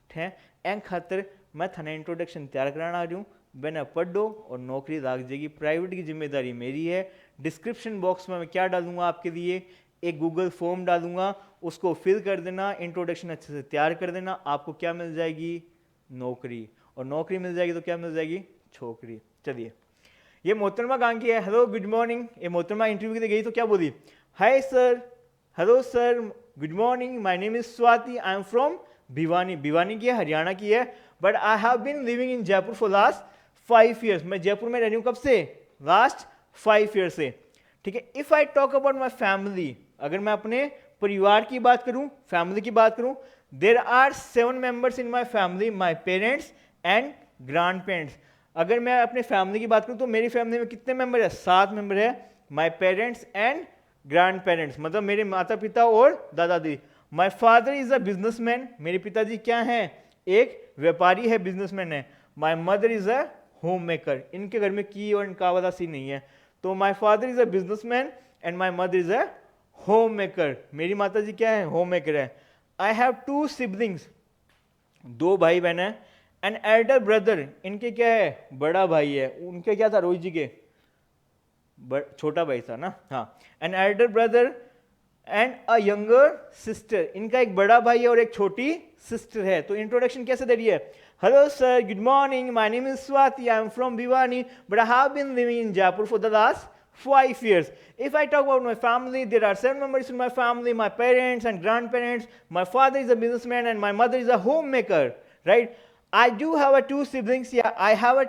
है। एंड खातर मैं थाने इंट्रोडक्शन तैयार कराना आ रही हूँ, मैंने पढ़ दो और नौकरी लाग जाएगी। प्राइवेट की जिम्मेदारी मेरी है। डिस्क्रिप्शन बॉक्स में मैं क्या डालूंगा आपके लिए, एक गूगल फॉर्म डालूंगा, उसको फिल कर देना, इंट्रोडक्शन अच्छे से तैयार कर देना, आपको क्या मिल जाएगी, नौकरी। और नौकरी मिल जाएगी तो क्या मिल जाएगी, छोकरी। चलिए, ये मोहतरमा कहाँ की है, हेलो गुड मॉर्निंग। ये मोहतरमा इंटरव्यू के लिए गई तो क्या बोली, hi sir, hello sir, good morning, my name is Swati, I am from Bhiwani. Bhiwani की है, हरियाणा की है। But I have been living in Jaipur for last 5 years. मैं जयपुर में रह रही हूँ कब से? लास्ट 5 years से. ठीक है. If I talk about my family, अगर मैं अपने परिवार की बात करूं, फैमिली की बात करूं, there are 7 members in my family, my parents and grandparents. अगर मैं अपने फैमिली की बात करूं तो मेरी फैमिली में कितने मेंबर है? 7 मेंबर है. My parents and grand parents मतलब मेरे माता पिता और दादा दादी. My father is a businessman, मेरे पिताजी क्या हैं? एक व्यापारी है, बिजनेसमैन है. My mother is a home maker. इनके घर में की और इनका वाला सी नहीं है. तो my father is a businessman and my mother is a home maker. मेरी माता जी क्या है? होम मेकर है. आई हैव 2 siblings, 2 भाई बहन है. एन एल्डर ब्रदर, इनके क्या है? बड़ा भाई है. उनके क्या था? रोहित जी के छोटा भाई था ना. हाँ. An elder brother and a younger sister, इनका एक बड़ा भाई है और एक छोटी सिस्टर है. तो इंट्रोडक्शन कैसे दे रही है? Hello sir, good morning, my name is Swati, I am from Bhiwani, but I have been living in Jaipur for the last 5 years. If I talk about my family, there are 7 members in my family, my parents and grandparents. My father is a businessman and my mother is a homemaker, right? I do have 2 siblings. Yeah, I have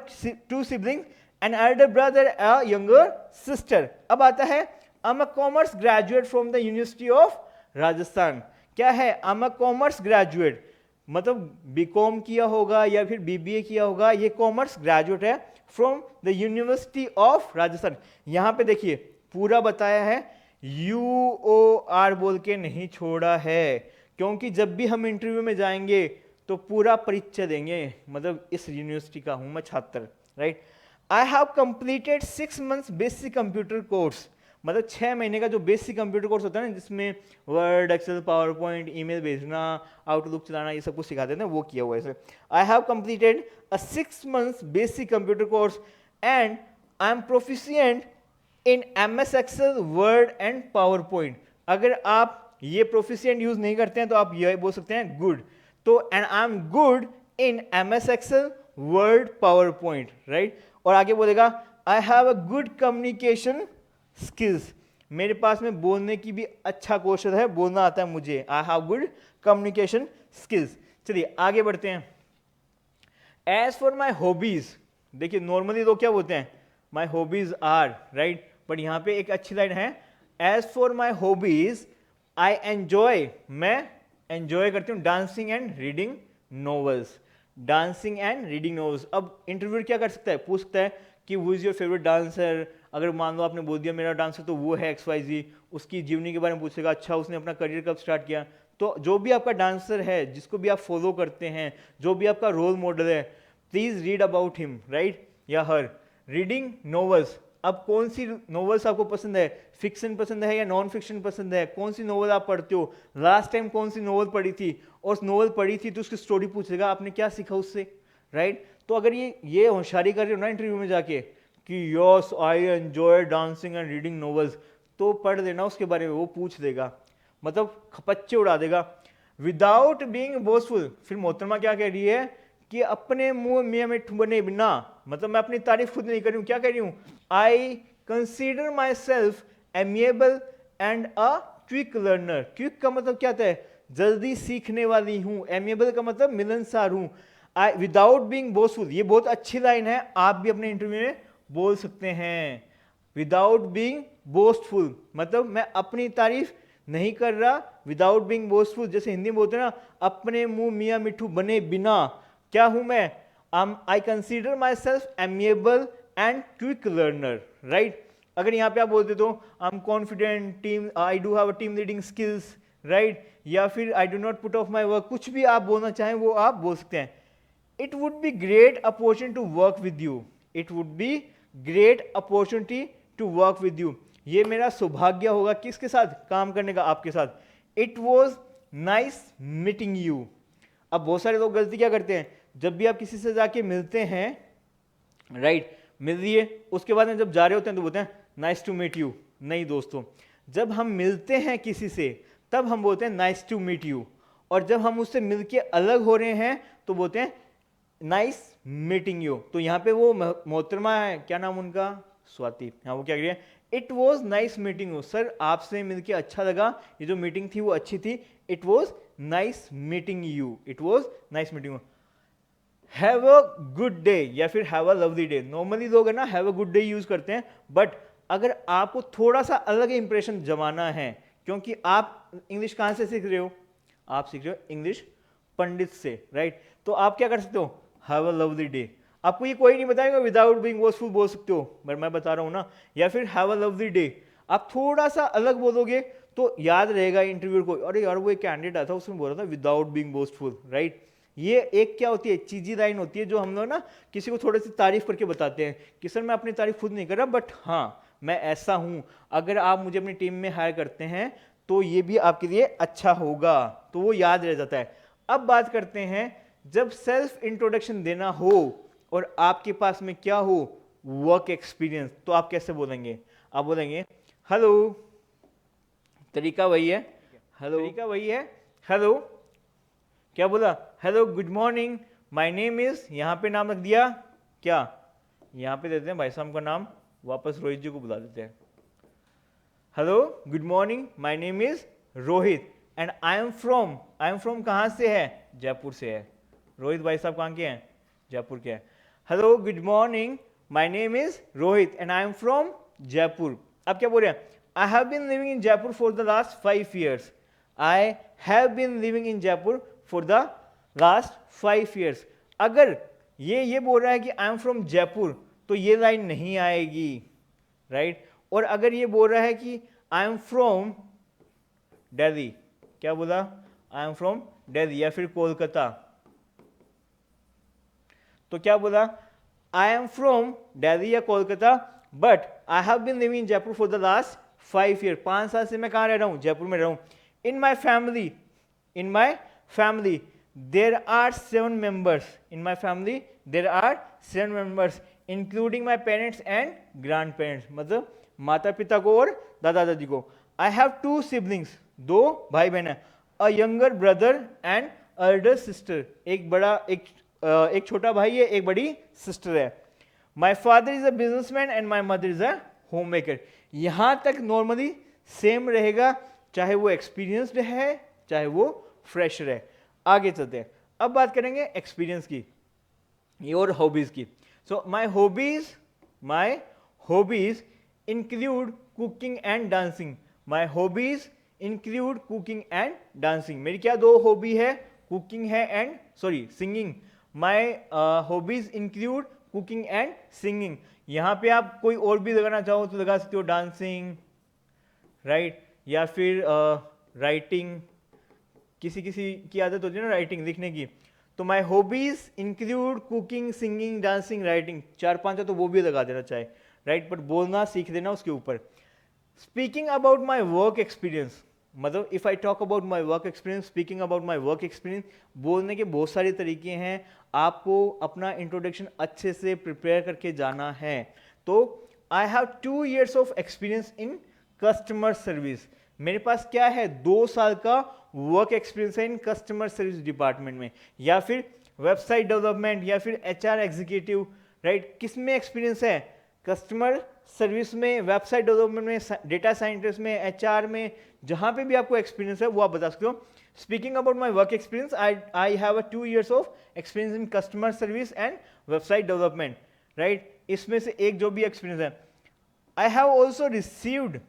2 siblings, an elder brother, a younger sister. अब आता है, I'm a commerce graduate from the University of Rajasthan. क्या है? I'm a commerce graduate. मतलब बीकॉम किया होगा या फिर बीबीए किया होगा. ये कॉमर्स ग्रेजुएट है from the university of Rajasthan. यहां पे देखिए पूरा बताया है, UOR बोल के नहीं छोड़ा है, क्योंकि जब भी हम इंटरव्यू में जाएंगे तो पूरा परिचय देंगे. मतलब इस यूनिवर्सिटी का हूं मैं छात्र, right. I have completed 6 months basic computer course. मतलब 6 महीने का जो बेसिक कंप्यूटर कोर्स होता है ना, जिसमें Word, Excel, PowerPoint, email भेजना, आउटलुक चलाना, ये सब कुछ सिखाते हैं, वो किया हुआ है. I have completed a 6 months basic computer course and I am proficient in MS Excel, Word and PowerPoint. अगर आप ये प्रोफिशिएंट यूज नहीं करते हैं तो आप ये बोल सकते हैं गुड. तो and I am good in MS Excel, Word, PowerPoint, right. और आगे बोलेगा I have a good communication skills. मेरे पास में बोलने की भी अच्छा कौशल है, बोलना आता है मुझे. I have good communication skills. चलिए आगे बढ़ते हैं. एज फॉर माई हॉबीज, देखिए नॉर्मली लोग क्या बोलते हैं? My hobbies are, right. But यहां पे एक अच्छी लाइन है, as for my hobbies I enjoy, मैं एंजॉय करती हूँ dancing and reading novels. Dancing and reading novels. अब इंटरव्यू क्या कर सकता है? पूछ सकता है कि who is your favourite dancer. अगर मान लो आपने बोल दिया मेरा डांसर तो वो है XYZ, उसकी जीवनी के बारे में पूछेगा. अच्छा, उसने अपना करियर कब स्टार्ट किया. तो जो भी आपका डांसर है, जिसको भी आप फॉलो करते हैं, जो भी आपका रोल मॉडल है, please read about him, right, या हर. Reading novels. अब कौन सी नॉवेल्स आपको पसंद है? फिक्शन पसंद है या नॉन फिक्शन पसंद है? कौन सी नॉवेल आप पढ़ते हो? लास्ट टाइम कौन सी नॉवेल पढ़ी थी? और उस नॉवेल पढ़ी थी तो उसकी स्टोरी पूछेगा, आपने क्या सीखा उससे, राइट. तो अगर ये होशियारी कर रहे हो ना इंटरव्यू में जाके कि yes I enjoy dancing and reading novels, तो पढ़ लेना उसके बारे में, वो पूछ देगा, मतलब खपच्चे उड़ा देगा. Without being boastful. फिर मोहतरमा क्या कह रही है कि अपने मुंह में मिठ बने बिना, मतलब मैं अपनी तारीफ खुद नहीं कर रही हूँ. क्या कह रही हूँ? I consider my self amiable and a quick learner. Quick का मतलब क्या है? जल्दी सीखने वाली हूँ. एमिएबल का मतलब मिलनसार हूँ. आई विदाउट बीइंग बोस्टफुल, ये बहुत अच्छी लाइन है, आप भी अपने इंटरव्यू में बोल सकते हैं. विदाउट बीइंग बोस्टफुल मतलब मैं अपनी तारीफ नहीं कर रहा. विदाउट बीइंग बोस्टफुल, जैसे हिंदी में बोलते हैं ना, अपने मुंह मियाँ मिठू बने बिना. क्या हूं मैं? I consider my self amiable and quick learner, right. अगर यहाँ पे आप बोलते तो I am confident, team, I do have team leading skills, right, या फिर I do not put of my work, कुछ भी आप बोलना चाहें वो आप बोल सकते हैं. It would be great opportunity to work with you. It would be great opportunity to work with you. ये मेरा सौभाग्य होगा किसके साथ काम करने का? आपके साथ. It was nice meeting you. अब बहुत सारे लोग गलती क्या करते हैं? जब भी आप किसी से जाके मिलते हैं, राइट, मिल लिए, उसके बाद में जब जा रहे होते हैं तो बोलते हैं नाइस टू मीट यू. नहीं दोस्तों, जब हम मिलते हैं किसी से तब हम बोलते हैं नाइस टू मीट यू, और जब हम उससे मिलके अलग हो रहे हैं तो बोलते हैं नाइस मीटिंग यू. तो यहाँ पे वो मोहतरमा है, क्या नाम उनका? स्वाति. हाँ, वो क्या कह रही है? It was nice meeting you. Sir आपसे मिलके अच्छा लगा, ये जो मीटिंग थी वो अच्छी थी. It was nice meeting you. It was nice meeting you. Have a good day या फिर have a lovely day. Normally लोग है ना have a good day use करते हैं, बट अगर आपको थोड़ा सा अलग इंप्रेशन जमाना है, क्योंकि आप इंग्लिश कहाँ से सीख रहे हो, आप सीख रहे हो इंग्लिश पंडित से, राइट। तो आप क्या कर सकते हो, हैव अ लवली डे। आपको ये कोई नहीं बताएगा, विदाउट बीइंग बोस्टफुल बोल सकते हो, बट मैं बता रहा हूँ ना। या फिर हैव अ लवली डे, आप थोड़ा सा अलग बोलोगे तो याद रहेगा इंटरव्यू को, अरे यार वो एक कैंडिडेट आया था उसने बोला था विदाउट बीइंग बोस्टफुल, राइट। ये एक क्या होती है, चीजी लाइन होती है जो हम लोग ना किसी को थोड़ी सी तारीफ करके बताते हैं कि सर मैं अपनी तारीफ खुद नहीं कर रहा, बट हाँ मैं ऐसा हूं, अगर आप मुझे अपनी टीम में हायर करते हैं तो ये भी आपके लिए अच्छा होगा, तो वो याद रह जाता है। अब बात करते हैं जब सेल्फ इंट्रोडक्शन देना हो और आपके पास में क्या हो, वर्क एक्सपीरियंस, तो आप कैसे बोलेंगे, आप बोलेंगे हेलो, तरीका वही है, हेलो, तरीका वही है, हेलो, क्या बोला, hello good morning my name is, यहां पे नाम रख दिया, क्या यहां पे देते हैं भाई साहब का नाम, वापस रोहित जी को बुला देते हैं, hello good morning my name is Rohit and I am from कहां से है, जयपुर से है। रोहित भाई साहब कहां के हैं, जयपुर के हैं। Hello good morning my name is Rohit and I am from Jaipur. अब क्या बोल रहे हैं, I have been living in Jaipur for the last 5 years, I have been living in Jaipur for the last 5 years। अगर ये बोल रहा है कि आई एम फ्रॉम जयपुर तो ये लाइन नहीं आएगी, राइट। और अगर ये बोल रहा है कि आई एम फ्रॉम दिल्ली, क्या बोला, आई एम फ्रॉम दिल्ली या फिर कोलकाता, तो क्या बोला, आई एम फ्रॉम दिल्ली या Kolkata but I have been living in Jaipur for the last 5 years, 5 साल से मैं कहाँ रह रहा हूँ, जयपुर में रह रहा हूँ। इन my family there are 7 members, in my family there are 7 members including my parents and grandparents, मतलब माता पिता को और दादा दादी को। I have 2 siblings, 2 भाई बहन है, a younger brother and elder sister, एक छोटा भाई है, एक बड़ी सिस्टर है। My father is a businessman and my mother is a homemaker। यहां तक नॉर्मली सेम रहेगा, चाहे वो एक्सपीरियंसड है चाहे वो फ्रेशर है। आगे चलते हैं, अब बात करेंगे एक्सपीरियंस की और हॉबीज की। So my hobbies include cooking and dancing, my hobbies include cooking and dancing. मेरी क्या 2 हॉबी है, कुकिंग है and singing. My hobbies include cooking and singing. यहाँ पे आप कोई और भी लगाना चाहो तो लगा सकते हो, डांसिंग, राइट, या फिर राइटिंग, किसी किसी की आदत होती है ना राइटिंग लिखने की, तो my hobbies include cooking, singing, dancing, writing, 4-5 है तो वो भी लगा देना चाहे, राइट, बट बोलना सीख देना उसके ऊपर। Speaking about my work experience, मतलब if I talk about my work experience, speaking about my work experience, बोलने के बहुत सारे तरीके हैं, आपको अपना इंट्रोडक्शन अच्छे से प्रिपेयर करके जाना है। तो आई have 2 years of experience in customer service, मेरे पास क्या है 2 साल का वर्क एक्सपीरियंस है इन कस्टमर सर्विस डिपार्टमेंट में, या फिर वेबसाइट डेवलपमेंट, या फिर HR एग्जीक्यूटिव, राइट। किस में एक्सपीरियंस है, कस्टमर सर्विस में, वेबसाइट डेवलपमेंट में, डेटा साइंटिस्ट में, HR में, जहां पे भी आपको एक्सपीरियंस है वो आप बता सकते हो। Speaking about my work experience, I have 2 years of experience in customer service and website development, right. इसमें से एक जो भी एक्सपीरियंस है, I have also received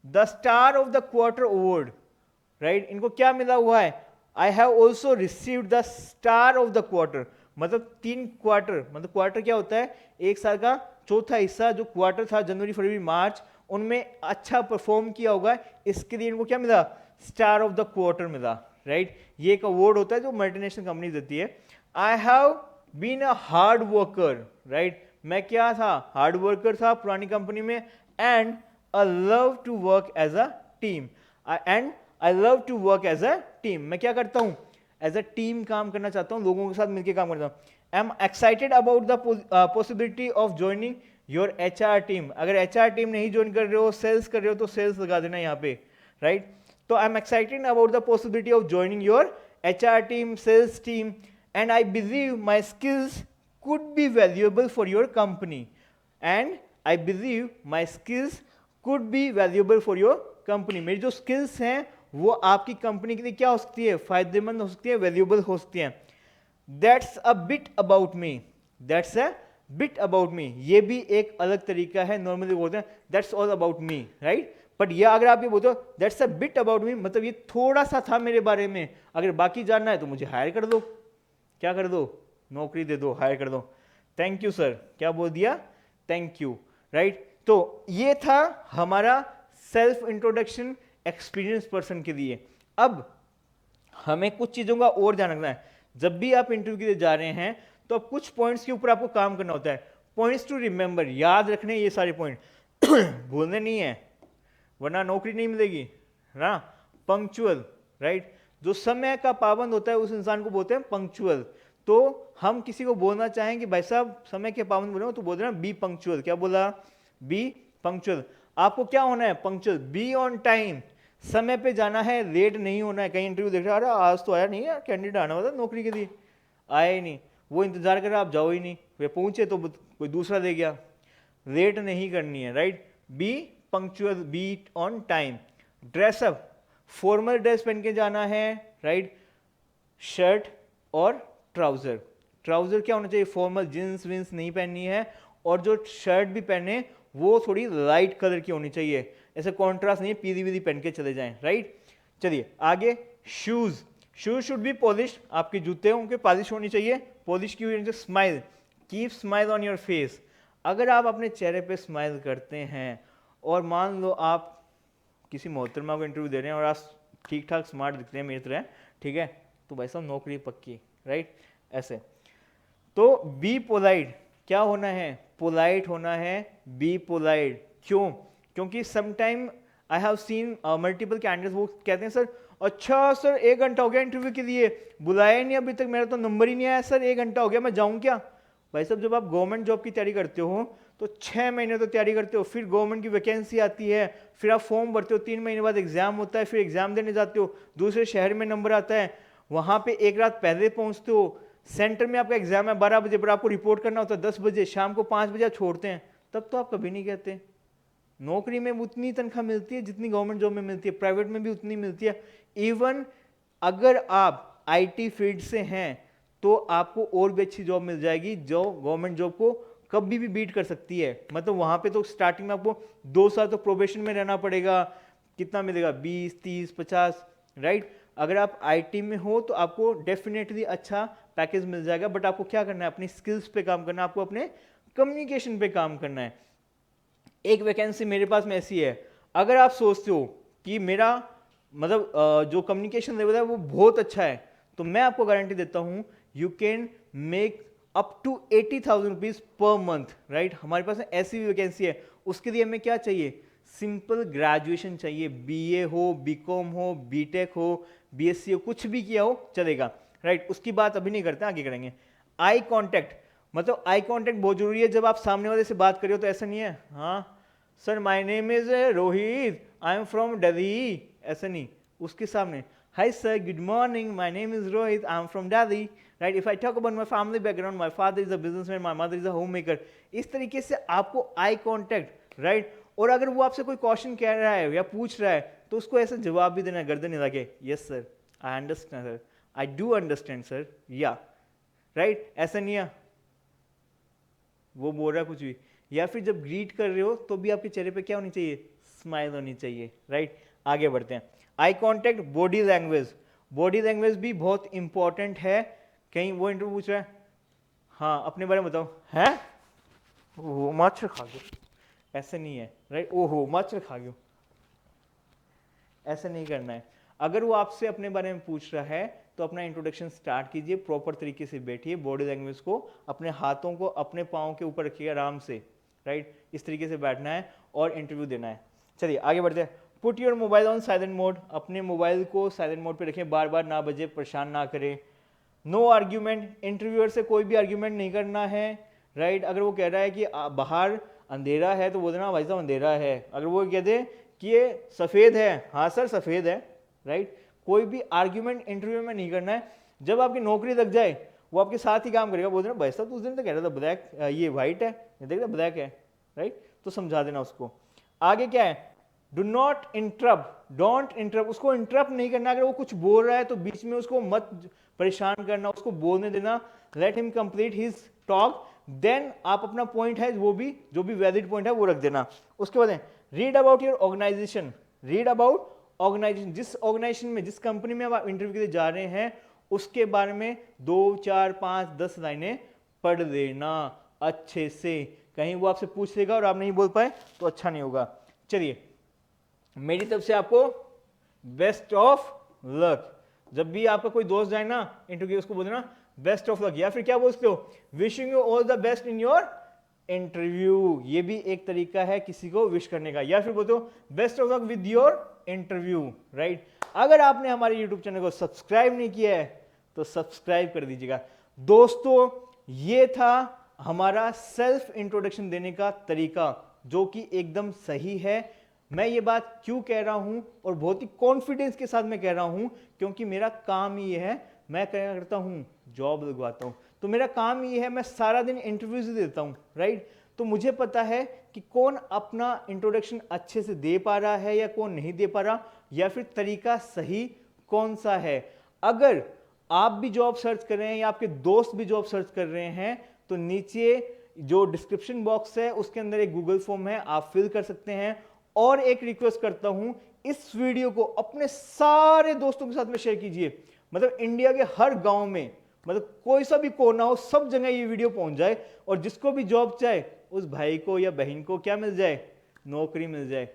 the star of the quarter award, right. इनको क्या मिला हुआ है, I have also received the star of the quarter, मतलब 3 क्वार्टर, मतलब क्वार्टर क्या होता है, एक साल का चौथा हिस्सा जो क्वार्टर था, जनवरी फरवरी मार्च, उनमें अच्छा परफॉर्म किया होगा, इसके लिए इनको क्या मिला, स्टार ऑफ द क्वार्टर मिला, राइट। ये एक अवार्ड होता है जो मल्टीनेशनल कंपनी देती है। I have been a hard worker, right, मैं क्या था, हार्ड वर्कर था पुरानी कंपनी में, and I love to work as a team, I love to work as a team। मैं क्या करता हूँ, एज अ टीम काम करना चाहता हूँ, लोगों के साथ मिलकर काम करता हूँ। आई am excited about the possibility of joining your HR team. अगर HR टीम नहीं ज्वाइन कर रहे हो, सेल्स कर रहे हो तो सेल्स लगा देना यहाँ पे, राइट। तो I am excited about the possibility of joining your HR team, sales team, and I believe my skills could be valuable for your company, and I believe my skills could be valuable for your company. मेरी जो स्किल्स हैं वो आपकी कंपनी के लिए क्या हो सकती है, फायदेमंद हो सकती है, वैल्यूएबल हो सकती है। That's a bit about me, that's a bit about me, ये भी एक अलग तरीका है। नॉर्मली बोलते हैं that's all about me, right. But ये अगर आप ये बोलते हो that's a bit about me, मतलब ये थोड़ा सा था मेरे बारे में, अगर बाकी जानना है तो मुझे हायर कर दो, क्या कर दो, नौकरी दे दो, हायर कर दो। थैंक यू सर, क्या बोल दिया, थैंक यू, राइट। तो ये था हमारा सेल्फ इंट्रोडक्शन एक्सपीरियंस पर्सन के लिए। अब हमें कुछ चीजों का और ध्यान रखना है। जब भी आप इंटरव्यू के लिए जा रहे हैं तो अब कुछ पॉइंट्स के ऊपर आपको काम करना होता है। पॉइंट्स टू रिमेंबर, याद रखने ये सारे पॉइंट भूलने नहीं है, वरना नौकरी नहीं मिलेगी ना। पंक्चुअल, राइट, जो समय का पाबंद होता है उस इंसान को बोलते हैं पंक्चुअल। तो हम किसी को बोलना चाहें कि भाई साहब समय के पाबंद बोले तो बोल रहे हैं बी पंक्चुअल। क्या बोला, बी पंक्चुअल। आपको क्या होना है, पंक्चुअल, बी ऑन टाइम, समय पे जाना है, लेट नहीं होना है। कहीं इंटरव्यू देख रहे अरे आज तो आया नहीं यार, कैंडिडेट आना होता नौकरी के लिए, आया ही नहीं, वो इंतजार कर रहा, आप जाओ ही नहीं, वे पहुंचे तो कोई दूसरा दे गया। लेट नहीं करनी है, right. B punctual, be on time. Dress up, formal dress पहन के जाना है, राइट, शर्ट और ट्राउजर। ट्राउजर क्या होना चाहिए, फॉर्मल, जींस विंस नहीं पहननी है। और जो शर्ट भी पहने वो थोड़ी लाइट कलर की होनी चाहिए, ऐसे कॉन्ट्रास्ट नहीं है पीली वीली पहन के चले जाएं, राइट। चलिए आगे, shoes, shoes should be polish, आपके जूते उनके पॉलिश होनी चाहिए। पॉलिश की हुई। Smile, keep smile on your face, अगर आप अपने चेहरे पे स्माइल करते हैं और मान लो आप किसी मोहतरमा को इंटरव्यू दे रहे हैं और आप ठीक ठाक स्मार्ट दिखते हैं मेरी तरह, ठीक है, तो भाई साहब नौकरी पक्की, राइट। ऐसे तो बी पोलाइट, क्या होना है, पोलाइट होना है, बी पोलाइट। क्यों, क्योंकि sometime I have seen multiple candidates, वो कहते हैं सर अच्छा सर 1 घंटा हो गया इंटरव्यू के लिए, बुलाया नहीं अभी तक, मेरा तो नंबर ही नहीं आया सर, 1 घंटा हो गया, मैं जाऊं क्या। भाई साहब जब आप गवर्नमेंट जॉब की तैयारी करते हो तो 6 महीने तो तैयारी करते हो, फिर गवर्नमेंट की वैकेंसी आती है, फिर आप फॉर्म भरते हो, 3 महीने बाद एग्जाम होता है, फिर एग्जाम देने जाते हो, दूसरे शहर में नंबर आता है, वहां पे एक रात पहले पहुंचते हो, सेंटर में आपका एग्जाम है 12 बजे पर, आपको रिपोर्ट करना होता है 10 बजे, शाम को 5 बजे आप छोड़ते हैं, तब तो आप कभी नहीं कहते। नौकरी में उतनी तनख्वाह मिलती है जितनी गवर्नमेंट जॉब में मिलती है, प्राइवेट में भी उतनी मिलती है। इवन अगर आप आईटी फील्ड से हैं तो आपको और भी अच्छी जॉब मिल जाएगी जो गवर्नमेंट जॉब को कभी भी बीट कर सकती है। मतलब वहां पे तो स्टार्टिंग में आपको 2 साल तो प्रोबेशन में रहना पड़ेगा, कितना मिलेगा 20, 30, 50, राइट। अगर आप आईटी में हो तो आपको डेफिनेटली अच्छा पैकेज मिल जाएगा, बट आपको क्या करना है, अपनी स्किल्स पे काम करना है, आपको अपने कम्युनिकेशन पे काम करना है। एक वैकेंसी मेरे पास में ऐसी है, अगर आप सोचते हो कि मेरा मतलब जो कम्युनिकेशन लेवल है वो बहुत अच्छा है, तो मैं आपको गारंटी देता हूं you can make up to 80,000 rupees per month, right. हमारे पास ऐसी भी वैकेंसी है, उसके लिए हमें क्या चाहिए, सिंपल ग्रेजुएशन चाहिए, बीए हो, बीकॉम हो, बीटेक हो, बीएससी हो, कुछ भी किया हो चलेगा, राइट। उसकी बात अभी नहीं करते, आगे करेंगे। आई कॉन्टैक्ट, मतलब आई कॉन्टैक्ट बहुत जरूरी है। जब आप सामने वाले से बात करिए तो ऐसा नहीं है हाँ sir my name is Rohit, I am from Delhi, ऐसा नहीं। उसके सामने hi sir good morning, my name is Rohit, I am from Delhi, right. If I talk about my family background, my father is a businessman, my mother is a home maker, इस तरीके से आपको आई कॉन्टैक्ट, राइट। और अगर वो आपसे कोई क्वेश्चन कह रहा है या पूछ रहा है तो उसको ऐसा जवाब भी देना है, गर्दन हिला के, yes sir, I understand sir, I do understand sir, या, राइट। ऐसा नहीं है वो बोल रहा है कुछ भी। या फिर जब ग्रीट कर रहे हो तो भी आपके चेहरे पे क्या होनी चाहिए, स्माइल होनी चाहिए, राइट। आगे बढ़ते हैं। Eye contact, body language, body language भी बहुत इंपॉर्टेंट है। कहीं वो इंटरव्यू पूछ रहा है हाँ अपने बारे में बताओ, है वो मच्छर खा गयो, ऐसे नहीं है, राइट। ओहो मच्छर खा गयो, ऐसे नहीं करना है। अगर वो आपसे अपने बारे में पूछ रहा है तो अपना इंट्रोडक्शन स्टार्ट कीजिए, प्रॉपर तरीके से बैठिए, बॉडी लैंग्वेज को, अपने हाथों को अपने पाँव के ऊपर रखिए आराम से, राइट। इस तरीके से बैठना है और इंटरव्यू देना है। चलिए आगे बढ़ते हैं। Put your mobile on silent mode, अपने मोबाइल को साइलेंट मोड पे रखें, बार बार ना बजे, परेशान ना करें। नो आर्ग्यूमेंट, इंटरव्यूअर से कोई भी आर्ग्यूमेंट नहीं करना है, राइट। अगर वो कह रहा है कि बाहर अंधेरा है तो बोल देना भाई साहब अंधेरा है। अगर वो कह दे कि ये सफ़ेद है, हाँ सर सफ़ेद है, राइट। कोई भी आर्ग्यूमेंट इंटरव्यू में नहीं करना है। जब आपकी नौकरी लग जाए वो आपके साथ ही काम करेगा, बोल देना भाई साहब उस दिन तो कह रहा था ब्लैक ये वाइट है, ये देख रहा ब्लैक है, राइट। तो समझा देना उसको। आगे क्या है, do not interrupt, don't interrupt, उसको इंटरप्ट नहीं करना। अगर वो कुछ बोल रहा है तो बीच में उसको मत परेशान करना, उसको बोलने देना। Let him complete his talk, then आप अपना पॉइंट है वो भी, जो भी वैलिड पॉइंट है वो रख देना। उसके बाद read about your organisation, read about organisation, जिस ऑर्गेनाइजेशन में, जिस कंपनी में आप इंटरव्यू के लिए जा रहे हैं उसके बारे में 2, 4, 5, 10 लाइनें पढ़ लेना अच्छे से। कहीं वो आपसे पूछ लेगा और आप नहीं बोल पाए तो अच्छा नहीं होगा। चलिए, मेरी तरफ से आपको बेस्ट ऑफ लक। जब भी आपका कोई दोस्त जाए ना इंटरव्यू, उसको बोलना बेस्ट ऑफ लक, या फिर क्या बोलते हो, wishing you all the best in your interview. ये भी एक तरीका है किसी को विश करने का। या फिर बोलते हो best of luck with your interview, right. अगर आपने हमारे यूट्यूब चैनल को सब्सक्राइब नहीं किया है तो सब्सक्राइब कर दीजिएगा। दोस्तों, ये था हमारा सेल्फ इंट्रोडक्शन देने का तरीका, जो कि एकदम सही है। मैं ये बात क्यों कह रहा हूं और बहुत ही कॉन्फिडेंस के साथ मैं कह रहा हूं, क्योंकि मेरा काम ही है, मैं क्या करता हूं, जॉब लगवाता हूं। तो मेरा काम ये है, मैं सारा दिन इंटरव्यूज देता हूं, राइट। तो मुझे पता है कि कौन अपना इंट्रोडक्शन अच्छे से दे पा रहा है या कौन नहीं दे पा रहा, या फिर तरीका सही कौन सा है। अगर आप भी जॉब सर्च कर रहे हैं या आपके दोस्त भी जॉब सर्च कर रहे हैं तो नीचे जो डिस्क्रिप्शन बॉक्स है उसके अंदर एक गूगल फॉर्म है, आप फिल कर सकते हैं। और एक रिक्वेस्ट करता हूं, इस वीडियो को अपने सारे दोस्तों के साथ में शेयर कीजिए। मतलब इंडिया के हर गांव में, मतलब कोई सा भी कोना हो, सब जगह ये वीडियो पहुंच जाए और जिसको भी जॉब चाहे उस भाई को या बहन को क्या मिल जाए, नौकरी मिल जाए।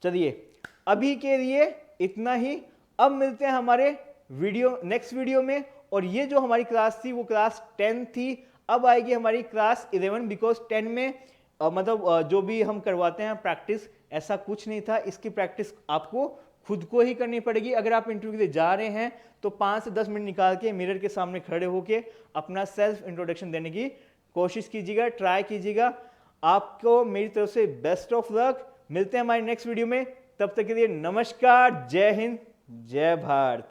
चलिए, अभी के लिए इतना ही। अब मिलते हैं हमारे नेक्स्ट वीडियो में। और ये जो हमारी क्लास थी वो क्लास 10 थी, अब आएगी हमारी क्लास 11, बिकॉज 10 में जो भी हम करवाते हैं प्रैक्टिस, ऐसा कुछ नहीं था। इसकी प्रैक्टिस आपको खुद को ही करनी पड़ेगी। अगर आप इंटरव्यू के लिए जा रहे हैं तो 5 से 10 मिनट निकाल के मिरर के सामने खड़े होके अपना सेल्फ इंट्रोडक्शन देने की कोशिश कीजिएगा, ट्राई कीजिएगा। आपको मेरी तरफ से बेस्ट ऑफ लक। मिलते हैं हमारे नेक्स्ट वीडियो में, तब तक के लिए नमस्कार, जय हिंद, जय भारत।